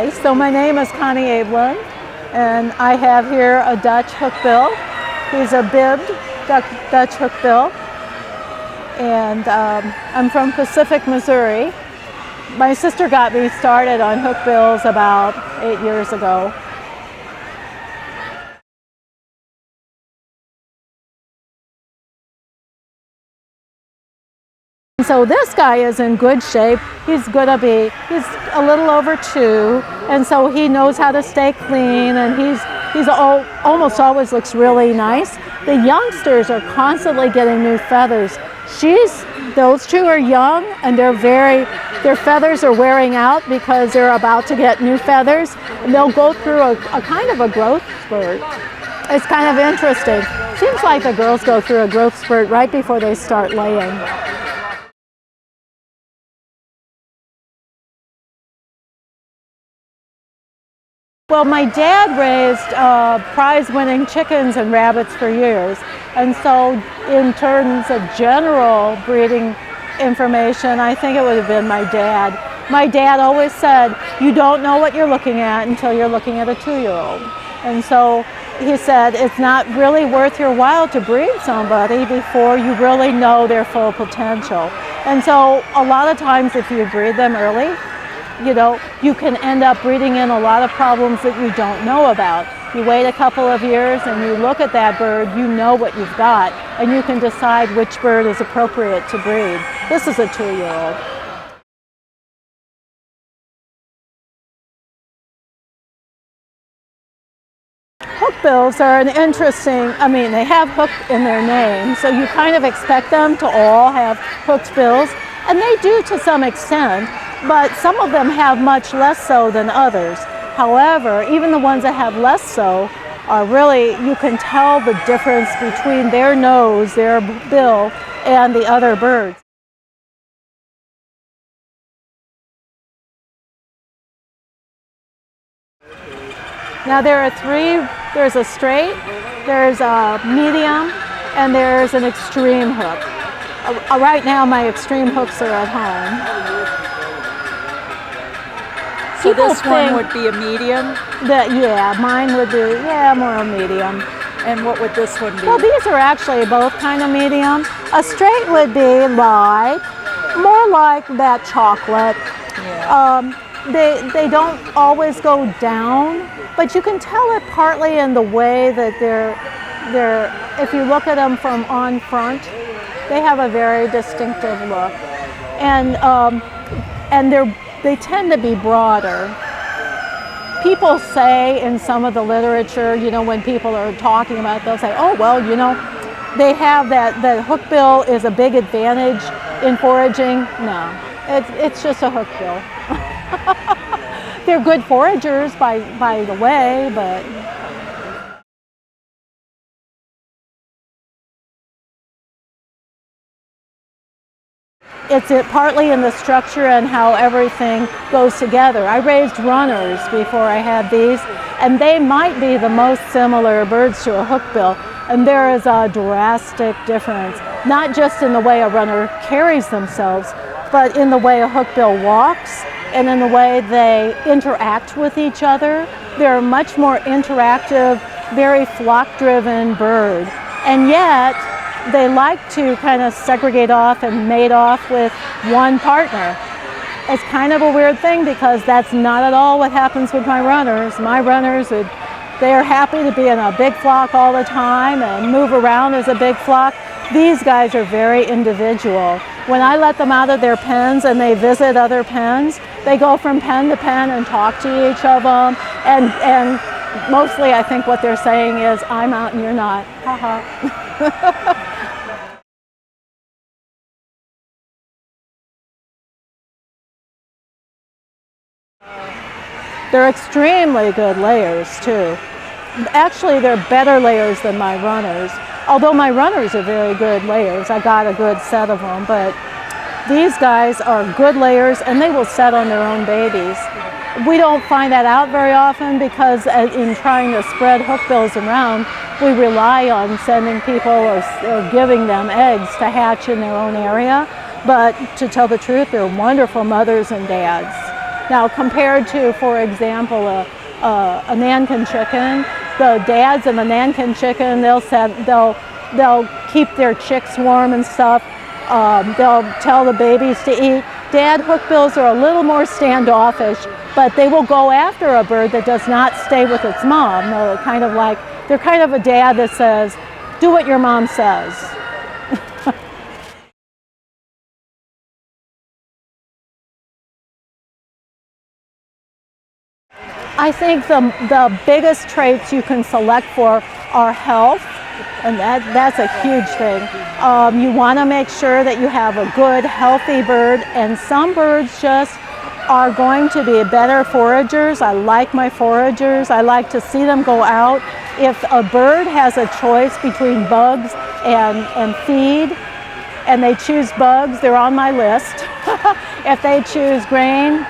Hi, so my name is Connie Abeln, and I have here a Dutch Hookbill. He's a bibbed Dutch Hookbill, and I'm from Pacific, Missouri. My sister got me started on Hookbills about 8 years ago. So this guy is in good shape. He's a little over 2, and so he knows how to stay clean, and he's almost always looks really nice. The youngsters are constantly getting new feathers. Those two are young, and their feathers are wearing out because they're about to get new feathers, and they'll go through a kind of a growth spurt. It's kind of interesting. Seems like the girls go through a growth spurt right before they start laying. Well, my dad raised prize-winning chickens and rabbits for years, and so in terms of general breeding information, I think it would have been my dad. My dad always said, you don't know what you're looking at until you're looking at a 2-year-old. And so he said, it's not really worth your while to breed somebody before you really know their full potential. And so a lot of times if you breed them early, you can end up breeding in a lot of problems that you don't know about. You wait a couple of years and you look at that bird, you know what you've got, and you can decide which bird is appropriate to breed. This is a 2-year-old. Hookbills are an interesting, they have hook in their name, so you kind of expect them to all have hooked bills, and they do to some extent. But some of them have much less so than others. However, even the ones that have less so are really, you can tell the difference between their nose, their bill, and the other birds. Now there are 3, there's a straight, there's a medium, and there's an extreme hook. Right now my extreme hooks are at home. So this one would be a medium? Mine would be, more a medium. And what would this one be? Well, these are actually both kind of medium. A straight would be more like that chocolate. Yeah. They don't always go down, but you can tell it partly in the way that they're if you look at them from on front, they have a very distinctive look. And they tend to be broader. People say in some of the literature, when people are talking about it, they'll say, oh, well, they have that hookbill is a big advantage in foraging. No, it's just a hookbill. They're good foragers by the way, but it's partly in the structure and how everything goes together. I raised runners before I had these, and they might be the most similar birds to a hookbill, and there is a drastic difference, not just in the way a runner carries themselves, but in the way a hookbill walks and in the way they interact with each other. They're a much more interactive, very flock-driven bird, and yet they like to kind of segregate off and mate off with one partner. It's kind of a weird thing because that's not at all what happens with my runners. My runners, they're happy to be in a big flock all the time and move around as a big flock. These guys are very individual. When I let them out of their pens and they visit other pens, they go from pen to pen and talk to each of them. And mostly I think what they're saying is, I'm out and you're not. Ha ha. They're extremely good layers too. Actually, they're better layers than my runners. Although my runners are very good layers. I got a good set of them, but these guys are good layers and they will set on their own babies. We don't find that out very often because in trying to spread hookbills around, we rely on sending people or giving them eggs to hatch in their own area. But to tell the truth, they're wonderful mothers and dads. Now compared to, for example, a Nankin chicken, the dads in the Nankin chicken, they'll keep their chicks warm and stuff. They'll tell the babies to eat. Dad hookbills are a little more standoffish, but they will go after a bird that does not stay with its mom. They're kind of a dad that says, do what your mom says. I think the biggest traits you can select for are health, and that's a huge thing. You want to make sure that you have a good, healthy bird, and some birds just are going to be better foragers. I like my foragers. I like to see them go out. If a bird has a choice between bugs and feed, and they choose bugs, they're on my list. If they choose grain,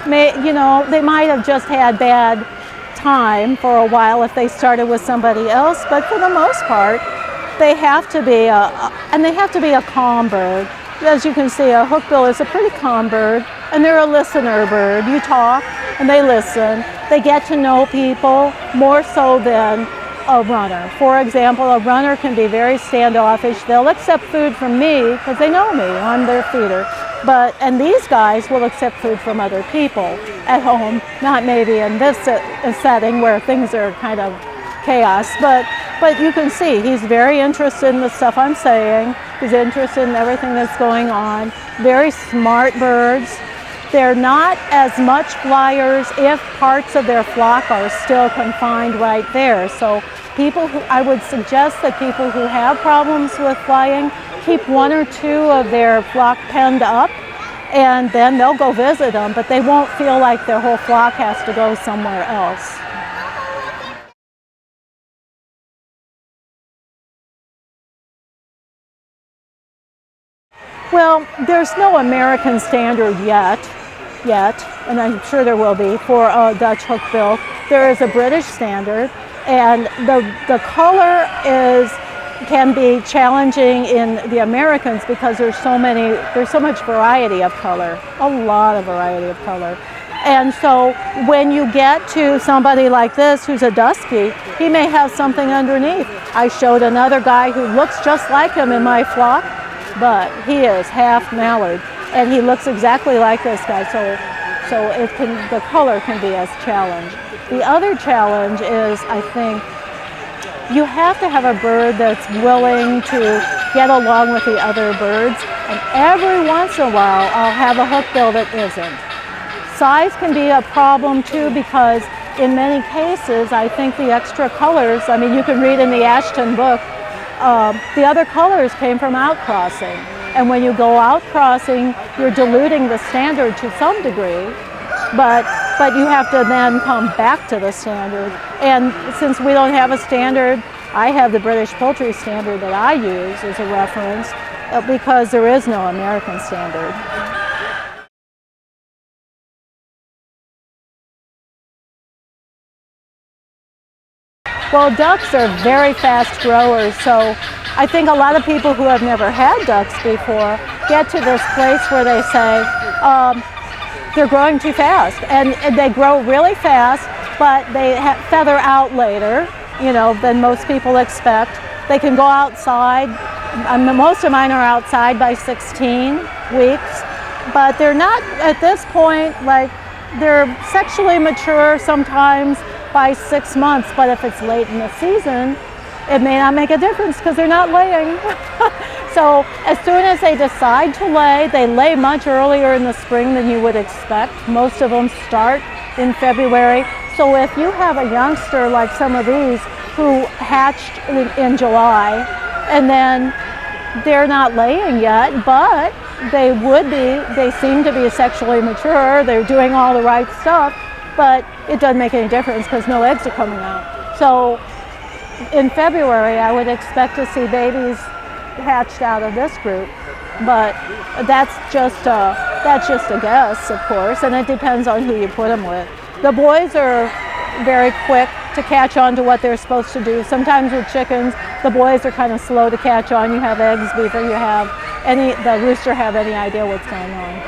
they might have just had bad time for a while if they started with somebody else, but for the most part, they have to be a calm bird. As you can see, a hookbill is a pretty calm bird, and they're a listener bird. You talk, and they listen. They get to know people more so than a runner. For example, a runner can be very standoffish. They'll accept food from me because they know me. I'm their feeder. And these guys will accept food from other people at home, not maybe in this setting where things are kind of chaos. But you can see he's very interested in the stuff I'm saying. He's interested in everything that's going on. Very smart birds. They're not as much flyers if parts of their flock are still confined right there. So I would suggest that people who have problems with flying keep one or two of their flock penned up, and then they'll go visit them, but they won't feel like their whole flock has to go somewhere else. Well, there's no American standard yet, and I'm sure there will be for a Dutch Hookbill. There is a British standard, and the color can be challenging in the Americans because there's so much variety of color, a lot of variety of color. And so when you get to somebody like this who's a dusky, he may have something underneath. I showed another guy who looks just like him in my flock, but he is half mallard, and he looks exactly like this guy, so the color can be a challenge. The other challenge is, I think, you have to have a bird that's willing to get along with the other birds, and every once in a while I'll have a hookbill that isn't. Size can be a problem too, because in many cases I think the extra colors, I mean, you can read in the Ashton book, the other colors came from outcrossing, and when you go outcrossing you're diluting the standard to some degree, but you have to then come back to the standard. And since we don't have a standard, I have the British poultry standard that I use as a reference because there is no American standard. Well, ducks are very fast growers, so I think a lot of people who have never had ducks before get to this place where they say, they're growing too fast, and they grow really fast, but they feather out later, than most people expect. They can go outside. Most of mine are outside by 16 weeks, but they're not at this point, like, they're sexually mature sometimes by 6 months, but if it's late in the season, it may not make a difference because they're not laying. So as soon as they decide to lay, they lay much earlier in the spring than you would expect. Most of them start in February. So if you have a youngster like some of these who hatched in July, and then they're not laying yet, but they seem to be sexually mature, they're doing all the right stuff, but it doesn't make any difference because no eggs are coming out. So in February, I would expect to see babies hatched out of this group, but that's just a guess, of course, and it depends on who you put them with. The boys are very quick to catch on to what they're supposed to do. Sometimes with chickens, the boys are kind of slow to catch on. You have eggs before the rooster have any idea what's going on.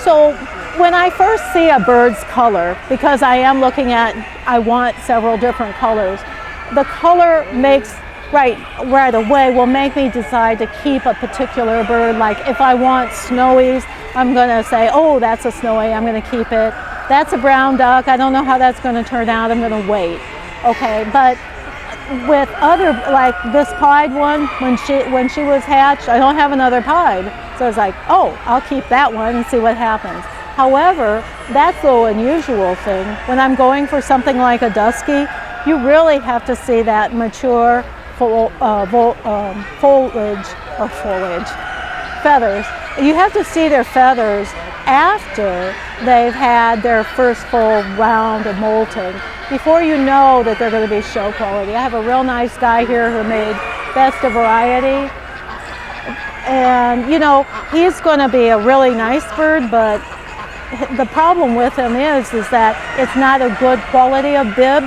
So when I first see a bird's color, because I want several different colors, the color makes, right away will make me decide to keep a particular bird. Like if I want snowies, I'm going to say, oh, that's a snowy, I'm going to keep it. That's a brown duck, I don't know how that's going to turn out, I'm going to wait. Okay, but with other, like this pied one, when she was hatched, I don't have another pied. So it's like, oh, I'll keep that one and see what happens. However, that's the unusual thing. When I'm going for something like a dusky, you really have to see that mature feathers. You have to see their feathers after they've had their first full round of molting, before you know that they're going to be show quality. I have a real nice guy here who made Best of Variety, and you know, he's going to be a really nice bird, but the problem with him is that it's not a good quality of bib,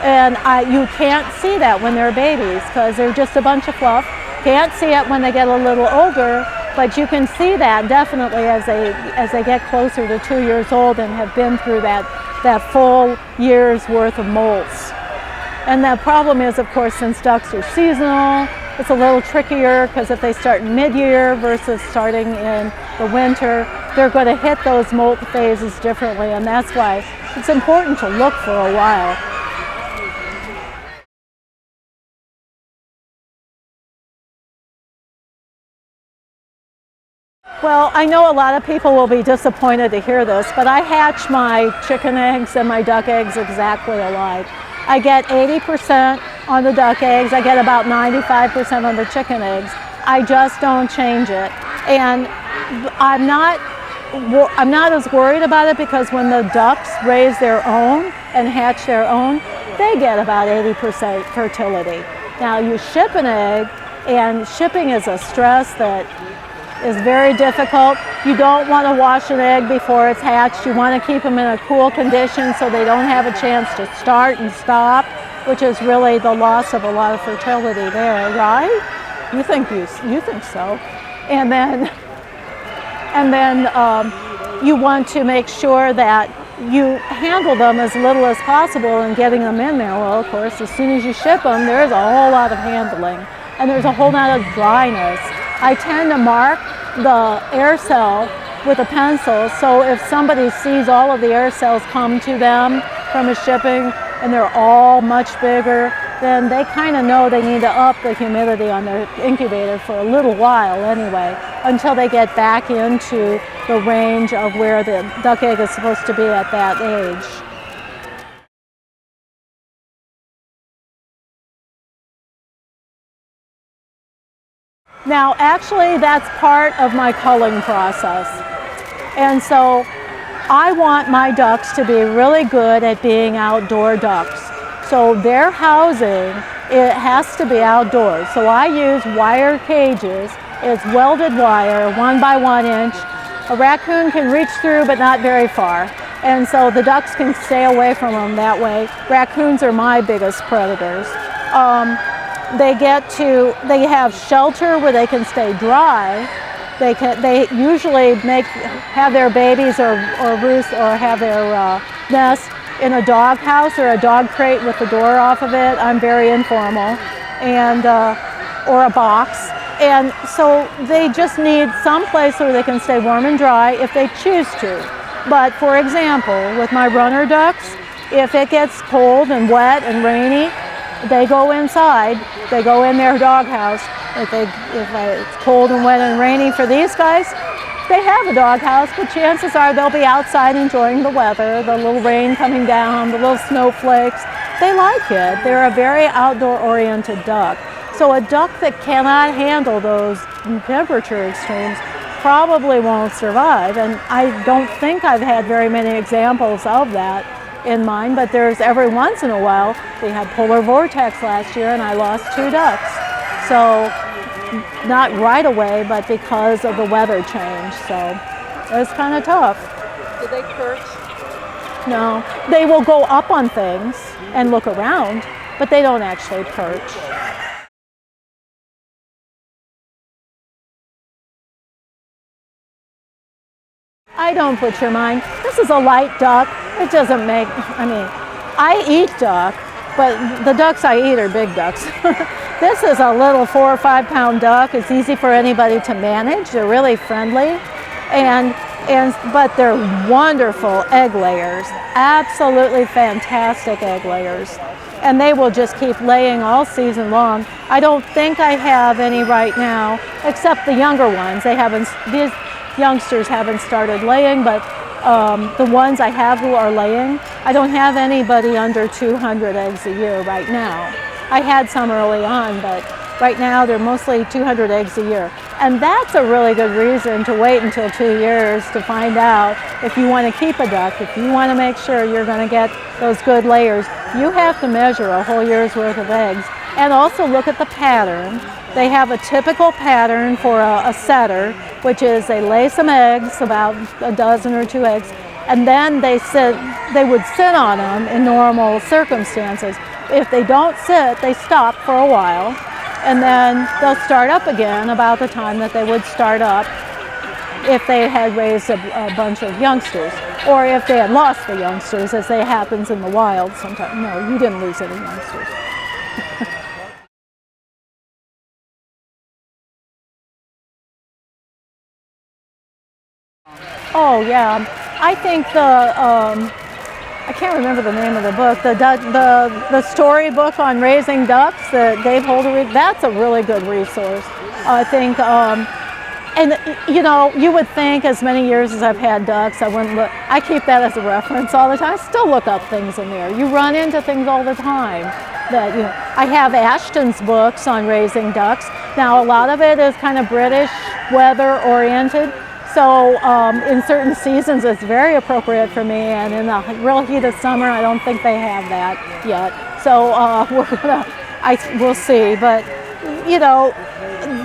and you can't see that when they're babies because they're just a bunch of fluff. Can't see it when they get a little older, but you can see that definitely as they get closer to 2 years old and have been through that full year's worth of molts. And the problem is, of course, since ducks are seasonal, it's a little trickier because if they start mid-year versus starting in the winter, they're going to hit those molt phases differently, and that's why it's important to look for a while. Well, I know a lot of people will be disappointed to hear this, but I hatch my chicken eggs and my duck eggs exactly alike. I get 80% on the duck eggs, I get about 95% on the chicken eggs. I just don't change it. And I'm not as worried about it because when the ducks raise their own and hatch their own, they get about 80% fertility. Now you ship an egg, and shipping is a stress that is very difficult. You don't want to wash an egg before it's hatched. You want to keep them in a cool condition so they don't have a chance to start and stop, which is really the loss of a lot of fertility there, right? You think so. And then you want to make sure that you handle them as little as possible in getting them in there. Well, of course, as soon as you ship them, there's a whole lot of handling, and there's a whole lot of dryness. I tend to mark the air cell with a pencil, so if somebody sees all of the air cells come to them from a shipping and they're all much bigger, then they kind of know they need to up the humidity on their incubator for a little while anyway, until they get back into the range of where the duck egg is supposed to be at that age. Now, actually, that's part of my culling process. And so I want my ducks to be really good at being outdoor ducks. So their housing, it has to be outdoors. So I use wire cages. It's welded wire, 1 by 1 inch. A raccoon can reach through, but not very far. And so the ducks can stay away from them that way. Raccoons are my biggest predators. They have shelter where they can stay dry. They usually have their babies or roost or have their nest in a dog house or a dog crate with the door off of it. I'm very informal, and or a box. And so they just need some place where they can stay warm and dry if they choose to. But for example, with my runner ducks, if it gets cold and wet and rainy, they go inside. They go in their doghouse. If it's cold and wet and rainy for these guys, they have a doghouse, but chances are they'll be outside enjoying the weather, the little rain coming down, the little snowflakes. They like it. They're a very outdoor-oriented duck. So a duck that cannot handle those temperature extremes probably won't survive. And I don't think I've had very many examples of that in mine, but there's every once in a while. We had polar vortex last year and I lost 2 ducks. So not right away, but because of the weather change. So it was kind of tough. Do they perch? No, they will go up on things and look around, but they don't actually perch. I don't butcher mine. This is a light duck. It doesn't make, I mean, I eat duck, but the ducks I eat are big ducks. This is a little 4 or 5 pound duck. It's easy for anybody to manage. They're really friendly, but they're wonderful egg layers. Absolutely fantastic egg layers. And they will just keep laying all season long. I don't think I have any right now, except the younger ones. These youngsters haven't started laying, but the ones I have who are laying, I don't have anybody under 200 eggs a year right now. I had some early on, but right now they're mostly 200 eggs a year. And that's a really good reason to wait until 2 years to find out if you want to keep a duck, if you want to make sure you're going to get those good layers. You have to measure a whole year's worth of eggs and also look at the pattern. They have a typical pattern for a setter, which is they lay some eggs, about a dozen or 2 eggs, and then they would sit on them in normal circumstances. If they don't sit, they stop for a while, and then they'll start up again about the time that they would start up if they had raised a bunch of youngsters, or if they had lost the youngsters, as they happens in the wild sometimes. No, you didn't lose any youngsters. Oh yeah, I think I can't remember the name of the book, the story book on raising ducks that Dave Holder, that's a really good resource. I think, and you know, you would think as many years as I've had ducks, I wouldn't look, I keep that as a reference all the time. I still look up things in there. You run into things all the time that, you know, I have Ashton's books on raising ducks. Now a lot of it is kind of British weather oriented. So in certain seasons it's very appropriate for me, and in the real heat of summer I don't think they have that yet. So we'll see. But you know,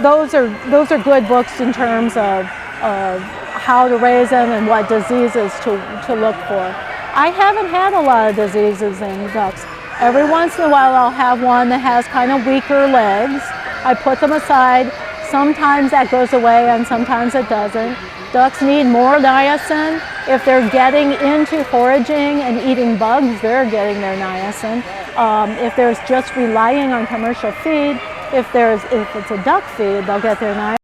those are good books in terms of how to raise them and what diseases to look for. I haven't had a lot of diseases in ducks. Every once in a while I'll have one that has kind of weaker legs. I put them aside. Sometimes that goes away and sometimes it doesn't. Ducks need more niacin. If they're getting into foraging and eating bugs, they're getting their niacin. If there's just relying on commercial feed, if it's a duck feed, they'll get their niacin.